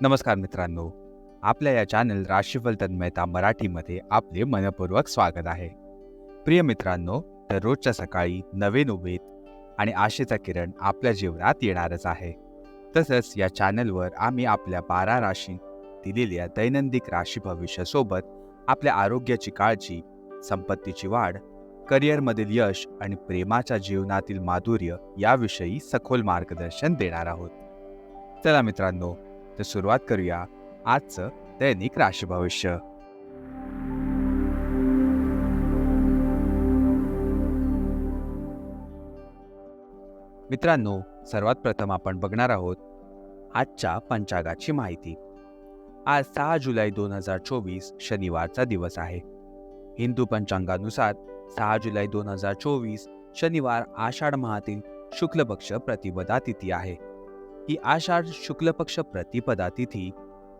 नमस्कार मित्रांनो, आपल्या या चॅनल राशीफल तन्मयता मराठीमध्ये आपले मनपूर्वक स्वागत आहे. प्रिय मित्रांनो, दररोजच्या सकाळी नवीन उमेद आणि आशेचा किरण आपल्या जीवनात येणारच आहे. तसंच या चॅनलवर आम्ही आपल्या 12 राशी दिलेल्या दैनंदिन राशी भविष्यासोबत आपल्या आरोग्याची काळजी, संपत्तीची वाढ, करिअरमधील यश आणि प्रेमाच्या जीवनातील माधुर्य याविषयी सखोल मार्गदर्शन देणार आहोत. चला मित्रांनो, तर सुरुवात करूया आजचं दैनिक राशी भविष्य. मित्रांनो, सर्वात प्रथम आपण बघणार आहोत आजच्या पंचांगाची माहिती. आज 6 जुलै 2024 शनिवारचा दिवस आहे. हिंदू पंचांगानुसार 6 जुलै 2024 शनिवार आषाढ माहातील शुक्ल पक्ष प्रतिपदा तिथी आहे. ही आषाढ शुक्ल पक्ष प्रतिपदा तिथी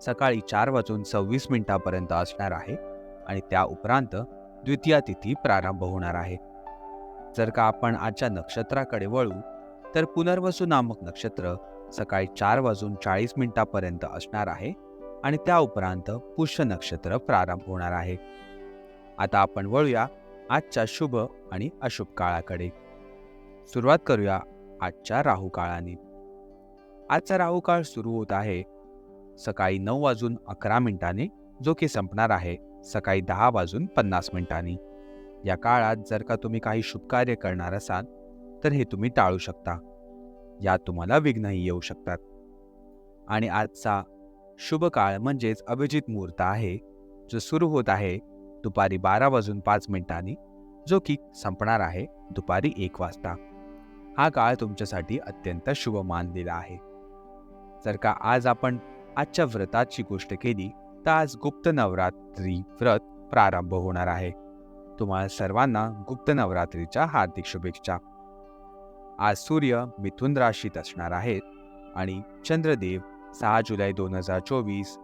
सकाळी 4:26 असणार आहे आणि त्या उपरांत द्वितीया तिथी प्रारंभ होणार आहे. जर का आपण आजच्या नक्षत्राकडे वळू तर पुनर्वसू नामक नक्षत्र सकाळी 4:40 असणार आहे आणि त्या उपरांत पुष्य नक्षत्र प्रारंभ होणार आहे. आता आपण वळूया आजच्या शुभ आणि अशुभ काळाकडे. सुरुवात करूया आजच्या राहू काळाने. आजचा राहू काळ सुरू होत आहे सकाळी 9:11 जो की संपणार आहे सकाळी 10:50. या काळात जर का तुम्ही काही शुभ कार्य करणार असाल तर हे तुम्ही टाळू शकता. यात तुम्हाला विघ्नही येऊ शकतात. आणि आजचा शुभ काळ म्हणजेच अभिजित मुहूर्त आहे जो सुरू होत आहे दुपारी 12:05 जो की संपणार आहे दुपारी 1 वाजता. हा काळ तुमच्यासाठी अत्यंत शुभ मानलेला आहे. जर का आज आपण आजच्या व्रताची गोष्ट केली तर आज गुप्त नवरात्री व्रत प्रारंभ होणार आहे. तुम्हाला सर्वांना गुप्त नवरात्रीच्या हार्दिक शुभेच्छा. आज सूर्य मिथुन राशीत असणार आहेत आणि चंद्रदेव 6 जुलै 2024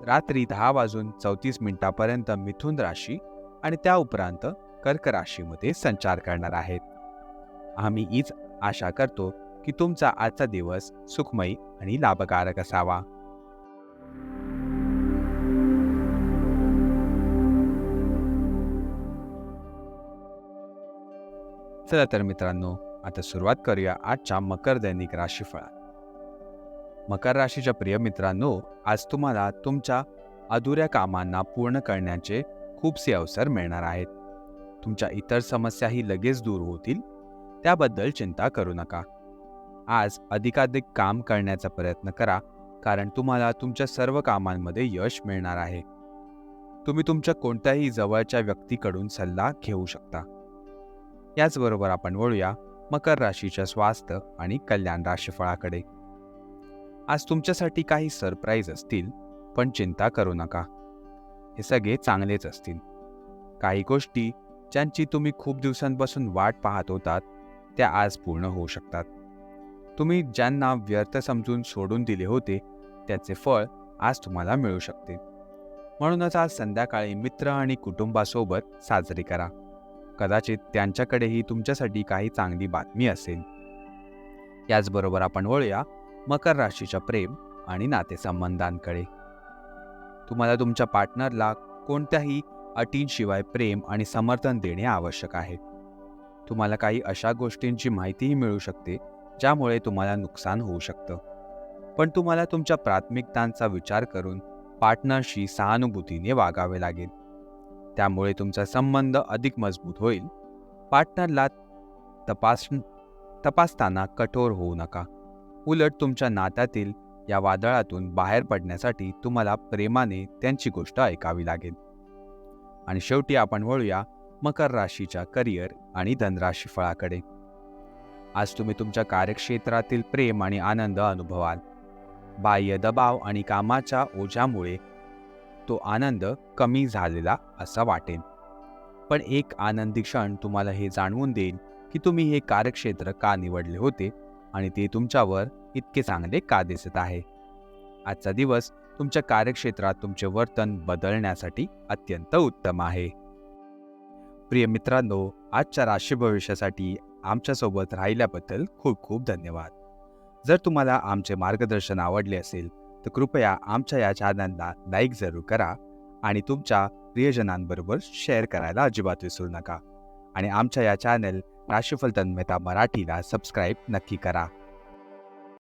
रात्री 10:34 मिथुन राशी आणि त्या उपरांत कर्क राशीमध्ये संचार करणार आहेत. आम्ही हीच आशा करतो की तुमचा आजचा दिवस सुखमयी आणि लाभकारक असावा. चला तर मित्रांनो, आता सुरुवात करूया आजच्या मकर दैनिक राशीफळात. मकर राशीच्या प्रिय मित्रांनो, आज तुम्हाला तुमच्या अधुऱ्या कामांना पूर्ण करण्याचे खूपसे अवसर मिळणार आहेत. तुमच्या इतर समस्याही लगेच दूर होतील, त्याबद्दल चिंता करू नका. आज अधिकाधिक काम करण्याचा प्रयत्न करा कारण तुम्हाला तुमच्या सर्व कामांमध्ये यश मिळणार आहे. तुम्ही तुमच्या कोणत्याही जवळच्या व्यक्तीकडून सल्ला घेऊ शकता. याचबरोबर आपण वळूया मकर राशीच्या स्वास्थ्य आणि कल्याण राशीफळाकडे. आज तुमच्यासाठी काही सरप्राईज असतील, पण चिंता करू नका. हे सगळे चांगलेच असतील. काही गोष्टी ज्यांची तुम्ही खूप दिवसांपासून वाट पाहत होतात त्या आज पूर्ण होऊ शकतात. तुम्ही ज्यांना व्यर्थ समजून सोडून दिले होते त्याचे फळ आज तुम्हाला मिळू शकते. म्हणूनच आज संध्याकाळी मित्र आणि कुटुंबासोबत साजरी करा. कदाचित त्यांच्याकडेही तुमच्यासाठी काही चांगली बातमी असेल. याचबरोबर आपण वळूया मकर राशीच्या प्रेम आणि नातेसंबंधांकडे. तुम्हाला तुमच्या पार्टनरला कोणत्याही अटींशिवाय प्रेम आणि समर्थन देणे आवश्यक आहे. तुम्हाला काही अशा गोष्टींची माहितीही मिळू शकते ज्यामुळे तुम्हाला नुकसान होऊ शकतं. पण तुम्हाला तुमच्या प्राथमिकतांचा विचार करून पार्टनरशी सहानुभूतीने वागावे लागेल. त्यामुळे तुमचा संबंध अधिक मजबूत होईल. पार्टनरला तपासताना कठोर होऊ नका. उलट तुमच्या नात्यातील या वादळातून बाहेर पडण्यासाठी तुम्हाला प्रेमाने त्यांची गोष्ट ऐकावी लागेल. आणि शेवटी आपण वळूया मकर राशीच्या करिअर आणि धनराशी फळाकडे. आज तुम्ही तुमच्या कार्यक्षेत्रातील प्रेम आणि आनंद अनुभवाल. बाह्य दबाव आणि कामाच्या ओझ्यामुळे तो आनंद कमी झालेला असा वाटेल. पण एक आनंदी क्षण तुम्हाला हे जाणवून देईल की तुम्ही हे कार्यक्षेत्र का निवडले होते आणि ते तुमच्यावर इतके चांगले का दिसत आहे. आजचा दिवस तुमच्या कार्यक्षेत्रात तुमचे वर्तन बदलण्यासाठी अत्यंत उत्तम आहे. प्रिय मित्रांनो, आजच्या राशी भविष्यासाठी आमच्यासोबत राहिल्याबद्दल खूप खूप धन्यवाद. जर तुम्हाला आमचे मार्गदर्शन आवडले असेल तर कृपया आमच्या या चॅनलला लाईक जरूर करा आणि तुमच्या प्रियजनांबरोबर शेअर करायला अजिबात विसरू नका. आणि आमच्या या चॅनल राशीफल तन्मयता मराठीला सबस्क्राईब नक्की करा.